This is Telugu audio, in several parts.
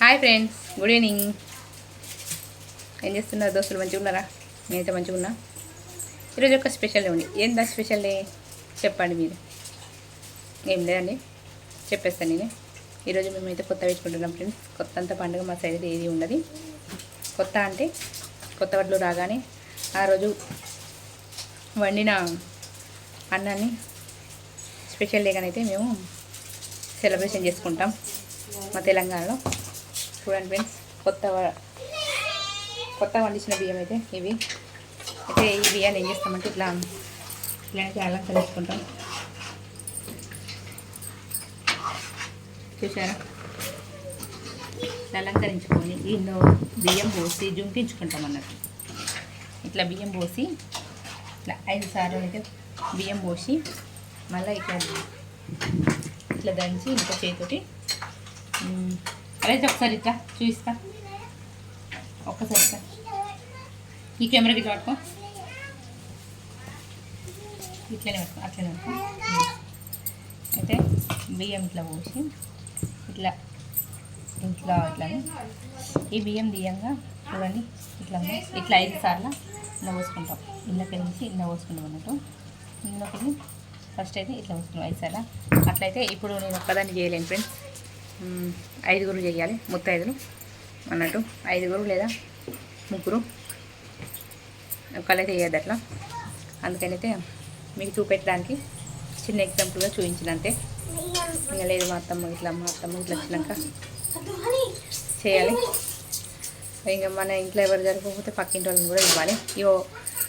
Hi friends, good evening. ఏం చేస్తున్నారు దోస్తులు? మంచిగా ఉన్నారా? నేనైతే మంచిగా ఉన్నా. ఈరోజు ఒక స్పెషల్ ఉంది. ఏందా స్పెషల్ డే చెప్పండి మీరు. ఏం లేదండి, చెప్పేస్తాను నేను. ఈరోజు మేమైతే కొత్త పెట్టుకుంటున్నాం ఫ్రెండ్స్. కొత్త అంత పండుగ మా సైడ్ ఏది ఉండదు. కొత్త అంటే కొత్త వడ్లు రాగానే ఆ రోజు వండిన అన్నాన్ని స్పెషల్ డేగానైతే మేము సెలబ్రేషన్ చేసుకుంటాం మా తెలంగాణలో. చూడండి ఫ్రెండ్స్, కొత్త వండించిన బియ్యం అయితే ఇవి. అయితే ఈ బియ్యాన్ని ఏం చేస్తామంటే ఇలాంటి అలంకరించుకుంటాం. చూసారా? అలంకరించుకొని ఇందులో బియ్యం పోసి జుంకించుకుంటాం అన్నట్టు. ఇట్లా బియ్యం పోసి ఇట్లా 5 సార్లు అయితే బియ్యం పోసి మళ్ళీ ఇట్లా దంచి ఇంకా చేతితోటి అయితే ఒకసారి ఇట్లా చూపిస్తా. ఒక్కసారి ఇట్లా ఈ కెమెరాకి ఇట్లా పట్టుకో, ఇట్లనే పట్టుకో, అట్లనే పట్టుకో. అయితే బియ్యం ఇట్లా పోసి ఇట్లా ఇట్లా ఇట్లానే ఈ బియ్యం బియ్యంగా చూడండి ఇట్లా 5 సార్లు ఇన్న పోసుకుంటాం. ఇళ్ళకి నుంచి ఇన్న పోసుకుంటాం అన్నట్టు. ఇన్నొకటి ఫస్ట్ అయితే ఇట్లా పోసుకున్నాం 5 సార్లు. అట్లయితే ఇప్పుడు నేను ఒక్కదాన్ని చేయలేను ఫ్రెండ్స్, 5గురు చేయాలి. ముత్తైదులు అన్నట్టు 5గురు లేదా 3 ఒకళ్ళైతే చేయద్దు అట్లా. అందుకనైతే మీకు చూపెట్టడానికి చిన్న ఎగ్జాంపుల్గా చూపించినంతే. ఇంకా లేదు మా అత్తమ్మ ఇట్లా వచ్చినాక చేయాలి. ఇంకా మన ఇంట్లో ఎవరు జరగకపోతే పక్కింటి వాళ్ళని కూడా ఇవ్వాలి.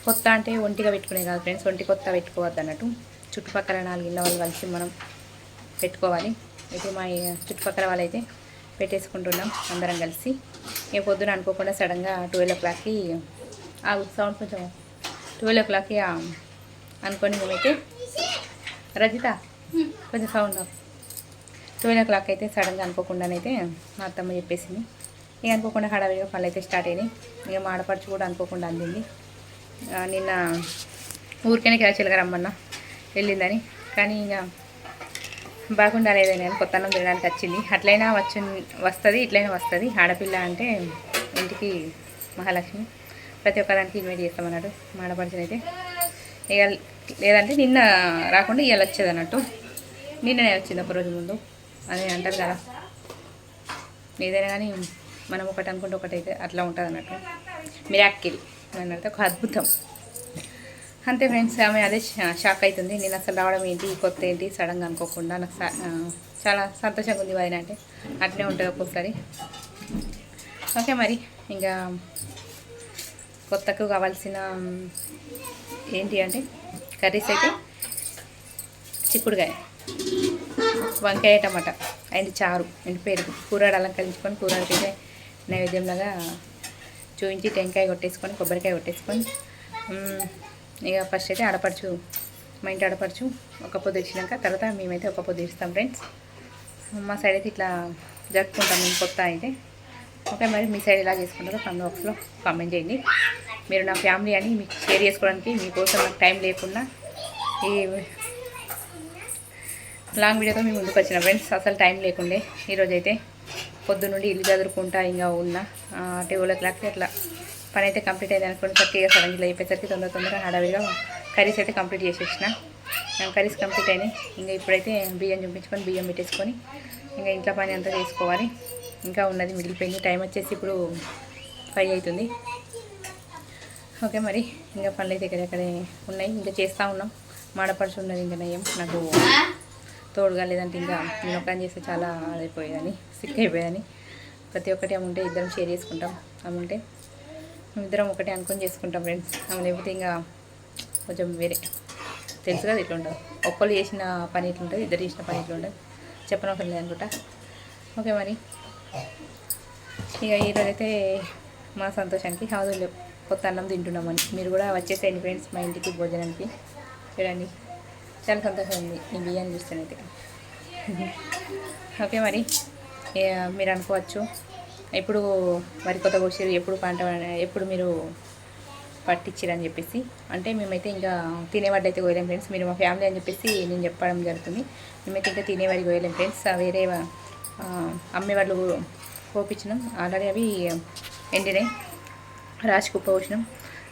కొత్త అంటే ఒంటిగా పెట్టుకునే కాదు ఫ్రెండ్స్, కొత్త పెట్టుకోవద్దు అన్నట్టు. చుట్టుపక్కల 4 ఇళ్ళ వాళ్ళు కలిసి మనం పెట్టుకోవాలి. అయితే మా చుట్టుపక్కల వాళ్ళైతే పెట్టేసుకుంటున్నాం అందరం కలిసి. ఏ పొద్దున అనుకోకుండా సడన్గా 12 o'clockకి ఆ సౌండ్ కొంచెం 12 o'clockకి అనుకొని మేమైతే రజిత కొంచెం సౌండ్ 12 o'clock అయితే సడన్గా అనుకోకుండానైతే మా అత్తమ్మ చెప్పేసింది. ఇక అనుకోకుండా హడావిడిగా పనులు అయితే స్టార్ట్ అయినాయి. ఇక మా ఆడపడుచు కూడా అనుకోకుండా అందింది. నిన్న ఊరికైనా క్యాచువల్గా రమ్మన్నా వెళ్ళిందని, కానీ ఇక బాగుండాలేదని నేను కొత్త అన్నం తినడానికి వచ్చింది. అట్లయినా వస్తుంది, ఇట్లయినా వస్తుంది. ఆడపిల్ల అంటే ఇంటికి మహాలక్ష్మి. ప్రతి ఒక్కదానికి ఇన్వైట్ చేస్తామన్నట్టు. మా ఆడపడుచునైతే ఇక లేదంటే నిన్న రాకుండా ఇవాళ వచ్చేది అన్నట్టు. నిన్ననే వచ్చింది ఒకరోజు ముందు అని అంటారు కదా. ఏదైనా కానీ మనం ఒకటి అనుకుంటే ఒకటి అయితే అట్లా ఉంటుంది అన్నట్టు. మిరాకిల్ అన్నట్టు, ఒక అద్భుతం అంతే ఫ్రెండ్స్. ఆమె అదే షాక్ అవుతుంది. నేను అసలు రావడం ఏంటి, కొత్త ఏంటి, సడన్గా అనుకోకుండా. నాకు చాలా సంతోషంగా ఉంది వదిన అంటే. అట్లే ఉంటుంది ఒక్కొక్కసారి. ఓకే, మరి ఇంకా కొత్తకు కావాల్సిన ఏంటి అంటే కర్రీస్ అయితే చిక్కుడుకాయ, వంకాయ, టమాటా అండ్ చారు అండ్ పెరుగు, కూరడు అలంకరించుకొని కూరడికైతే నైవేద్యంలాగా చూపించి టెంకాయ కొట్టేసుకొని కొబ్బరికాయ కొట్టేసుకొని ఇక ఫస్ట్ అయితే ఆడపడుచు, మా ఇంటి ఆడపడుచు ఒక పొద్దు ఇచ్చినాక తర్వాత మేమైతే ఒక పొద్దు ఇస్తాం ఫ్రెండ్స్. మా సైడ్ అయితే ఇట్లా జరుపుకుంటాం మేము కొత్త అయితే. ఓకే, మరి మీ సైడ్ ఎలా చేసుకుంటారో కామెంట్ బాక్స్లో కామెంట్ చేయండి. మీరు నా ఫ్యామిలీ అని మీకు షేర్ చేసుకోవడానికి మీకోసం నాకు టైం లేకుండా ఈ లాంగ్ వీడియోతో మేము ముందుకు వచ్చిన ఫ్రెండ్స్. అసలు టైం లేకుండే ఈరోజైతే పొద్దు నుండి ఇల్లు చదువుకుంటా ఇంకా ఉన్న 12 o'clockకి అట్లా పని అయితే కంప్లీట్ అయింది అనుకోండి. 30 సడన్ ఇలా అయిపోయేసరికి తొందరగా హడావిడిగా కర్రీస్ అయితే కంప్లీట్ చేసేసిన. కర్రీస్ కంప్లీట్ అయినాయి. ఇంకా ఇప్పుడైతే బియ్యం చూపించుకొని బియ్యం పెట్టేసుకొని ఇంకా ఇంట్లో పని అంతా చేసుకోవాలి. ఇంకా ఉన్నది మిగిలిపోయింది. టైం వచ్చేసి ఇప్పుడు 5 అవుతుంది. ఓకే, మరి ఇంకా పనులు అయితే ఎక్కడెక్కడే ఉన్నాయి, ఇంకా చేస్తూ ఉన్నాం. మాడపరుచు ఉన్నది ఇంకా నయం నాకు తోడుగా, లేదంటే ఇంకా నేను ఒక చేస్తే చాలా అదైపోయేదని, సిక్ అయిపోయేదని. ప్రతి ఒక్కటి ఆమె ఉంటే ఇద్దరం షేర్ చేసుకుంటాం. ఆమె ఉంటే ఇద్దరం ఒకటి అనుకొని చేసుకుంటాం ఫ్రెండ్స్. ఆమె లేకపోతే ఇంకా కొంచెం వేరే తెలుసు కదా ఇట్లా ఉంటుంది. ఒక్కళ్ళు చేసిన పని ఇట్లుంటుంది, ఇద్దరు చేసిన పని ఇట్లుంటుంది. చెప్పనవసరం లేదనుకుంటా. ఓకే, మరి ఇక ఈరోజైతే మా సంతోషానికి హాజరు కొత్త అన్నం తింటున్నామని. మీరు కూడా వచ్చేసేయండి ఫ్రెండ్స్ మా ఇంటికి భోజనానికి. చూడండి, చాలా సంతోషం ఉంది ఈ బియ్యాన్ని చూస్తేనైతే. ఓకే, మరి మీరు అనుకోవచ్చు ఎప్పుడు వరి కొత్త కోసారు, ఎప్పుడు మీరు పట్టించారని చెప్పేసి. అంటే మేమైతే ఇంకా తినేవాడు అయితే కోయలేం ఫ్రెండ్స్. మీరు మా ఫ్యామిలీ అని చెప్పేసి నేను చెప్పడం జరుగుతుంది. మేమైతే ఇంకా తినేవాడికి కోయలేం ఫ్రెండ్స్. వేరే అమ్మేవాళ్ళు పోపించినాం ఆల్రెడీ అవి ఎండినాయి. రాసి కుప్ప పోసినాం.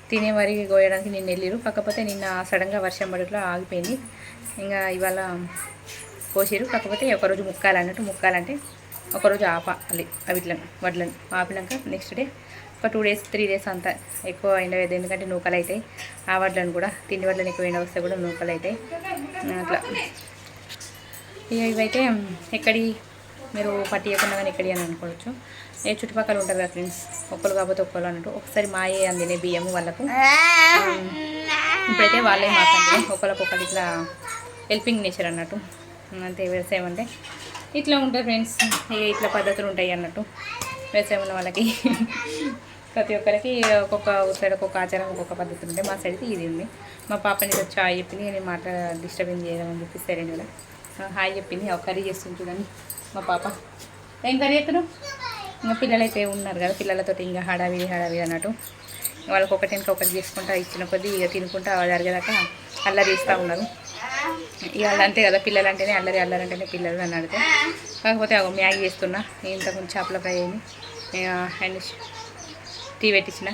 తినే వరి కోయడానికి నిన్న వెళ్ళిరు, కాకపోతే నిన్న సడన్గా వర్షం పడట్లో ఆగిపోయింది. ఇంకా ఇవాళ కోసిరు, కాకపోతే ఒకరోజు ముక్కాలంటే ఒకరోజు ఆపాలి వీటిని వడ్లను. ఆపినాక నెక్స్ట్ డే ఒక 2 days 3 days అంతా ఎక్కువ ఎండవేది, ఎందుకంటే నూకలు అవుతాయి. ఆ వడ్లను కూడా తిండి వడ్లను ఎక్కువ ఎండ వస్తే కూడా నూకలు అవుతాయి. అట్లా ఇక ఇవైతే ఎక్కడి మీరు పట్టియకుండా కానీ ఎక్కడి అని అనుకోవచ్చు. ఏ చుట్టుపక్కల ఉంటారు కదా ఫ్రెండ్స్, ఒక్కరు కాకపోతే ఒక్కరు అన్నట్టు. ఒకసారి మాయే అందినే బియ్యము వాళ్ళకు, ఇప్పుడైతే వాళ్ళే మాకు అందినే ఒకరికొకరు ఇట్లా హెల్పింగ్ నేచర్ అన్నట్టు. అంతే వ్యవసాయం అంటే ఇట్లా ఉంటుంది ఫ్రెండ్స్. ఇక ఇట్లా పద్ధతులు ఉంటాయి అన్నట్టు వ్యవసాయం ఉన్న వాళ్ళకి. ప్రతి ఒక్కరికి ఒక్కొక్క సైడ్ ఒక్కొక్క ఆచారం, ఒక్కొక్క పద్ధతులు ఉంటాయి. మా సైడ్కి ఇది ఉంది. మా పాపని వచ్చి హాయ్ చెప్పింది, నేను డిస్టర్బెన్స్ చేయడం చెప్పి సరే కూడా హాయ్ చెప్పింది. ఒక కర్రీ చేస్తుంది చూడండి మా పాప. ఏం కర్రీ చేస్తున్నావు? ఇంకా పిల్లలైతే ఉన్నారు కదా, పిల్లలతో ఇంకా హడావిడి అన్నట్టు. వాళ్ళకి ఒకటి చేసుకుంటా ఇచ్చిన కొద్దీ ఇక తినుకుంటా జరిగేదాకా అల్లరి చేస్తూ ఉన్నారు. ఇక అంతే కదా, పిల్లలు అంటేనే అల్లరి అంటేనే పిల్లలు అని అడిగితే. కాకపోతే మ్యాగీ చేస్తున్నా, ఇంతకుముందు చేపల ఫ్రై అయింది, అండ్ టీ పెట్టించిన.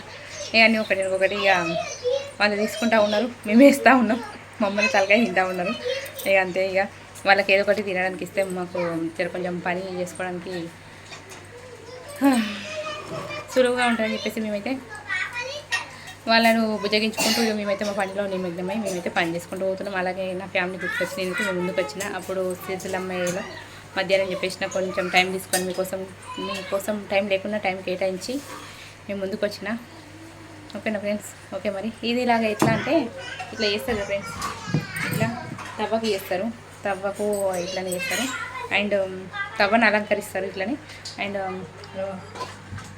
ఇవన్నీ ఒకటి ఇక వాళ్ళు తీసుకుంటూ ఉన్నారు, మేము వేస్తూ ఉన్నాం, మమ్మల్ని తలకాయ తింటూ ఉన్నారు. ఇక అంతే, ఇక వాళ్ళకి ఏదో ఒకటి తినడానికి ఇస్తే మాకు కొంచెం పని చేసుకోవడానికి సులువుగా ఉంటుందని చెప్పేసి మేమైతే వాళ్ళను బుజ్జగించుకుంటూ మేమైతే మా పనిలో నిమగ్నమై మేమైతే పని చేసుకుంటూ పోతున్నాం. అలాగే నా ఫ్యామిలీ గుర్తుకొచ్చి నేను మేము ముందుకు వచ్చిన అప్పుడు సిరిసిల్లమ్మలో మధ్యాహ్నం చెప్పేసిన కొంచెం టైం తీసుకొని మీకోసం టైం లేకుండా టైం కేటాయించి మేము ముందుకు వచ్చిన. ఓకేనా ఫ్రెండ్స్? ఓకే, మరి ఇది ఇలాగ ఎట్లా అంటే ఇట్లా చేస్తారు ఫ్రెండ్స్, ఇట్లా తవ్వకు చేస్తారు, తవ్వకు ఇట్లానే చేస్తారు. అండ్ తవ్వను అలంకరిస్తారు ఇట్లని, అండ్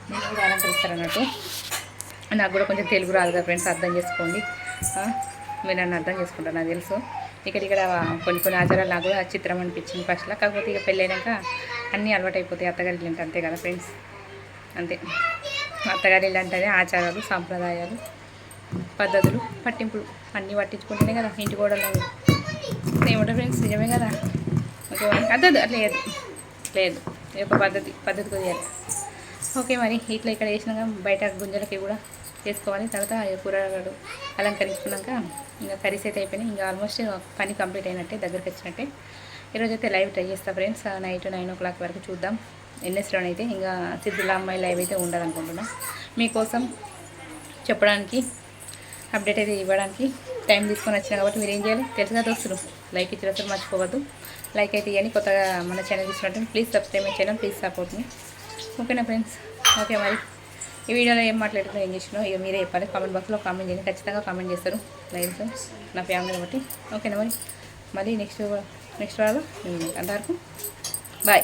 నేను కూడా అలంకరిస్తారు అన్నట్టు. నాకు కూడా కొంచెం తెలుగు రాదు కదా ఫ్రెండ్స్, అర్థం చేసుకోండి. మీరు నన్ను అర్థం చేసుకుంటారు, నాకు తెలుసు. ఇక్కడ కొన్ని ఆచారాలు నాకు కూడా చిత్రం అనిపించింది ఫస్ట్లో. కాకపోతే ఇక పెళ్ళైనాక అన్నీ అలవాటు అయిపోతాయి. అత్తగారి అంటే అంతే కదా ఫ్రెండ్స్, అంతే. అత్తగారి అంటేనే ఆచారాలు, సాంప్రదాయాలు, పద్ధతులు, పట్టింపులు అన్నీ పట్టించుకుంటేనే కదా ఇంటి గోడలు ఏమంటారు ఫ్రెండ్స్, నిజమే కదా. ఓకే, అట్లా లేదు ఈ యొక్క పద్ధతి కుదియాలి. ఓకే, మరి ఇట్లా ఇక్కడ వేసినాక బయట గుంజలకి కూడా చేసుకోవాలి. తర్వాత కూరగాయలు అలంకరించుకున్నాక ఇంకా కర్రీస్ అయితే అయిపోయినాయి. ఇంకా ఆల్మోస్ట్ పని కంప్లీట్ అయినట్టే, దగ్గరికి వచ్చినట్టే. ఈరోజు అయితే లైవ్ ట్రై చేస్తా ఫ్రెండ్స్, నైట్ 9 o'clock వరకు చూద్దాం. ఎన్ఎస్లోనైతే ఇంకా సిద్ధుల అమ్మాయి లైవ్ అయితే ఉండదు అనుకుంటున్నా. మీకోసం చెప్పడానికి, అప్డేట్ అయితే ఇవ్వడానికి టైం తీసుకొని వచ్చినా కాబట్టి మీరు ఏం చేయాలి తెలుసుగా దోస్తులు, లైక్ ఇచ్చిన అసలు మర్చిపోవద్దు. లైక్ అయితే ఇవ్వండి. కొత్తగా మన ఛానల్ చూసినట్టు please subscribe my channel, please support me. ఓకేనా ఫ్రెండ్స్? ఓకే, మరి ఈ వీడియోలో ఏం మాట్లాడుతున్నా ఏం చేసినా ఇక మీరే చెప్పాలి. కామెంట్ బాక్స్లో కామెంట్ చేయండి, ఖచ్చితంగా కామెంట్ చేస్తారు లైక్ ఫ్రెండ్స్, నా ఫ్యామిలీ కాబట్టి. ఓకేనా, మరి నెక్స్ట్ వాళ్ళలో అంతవరకు బాయ్.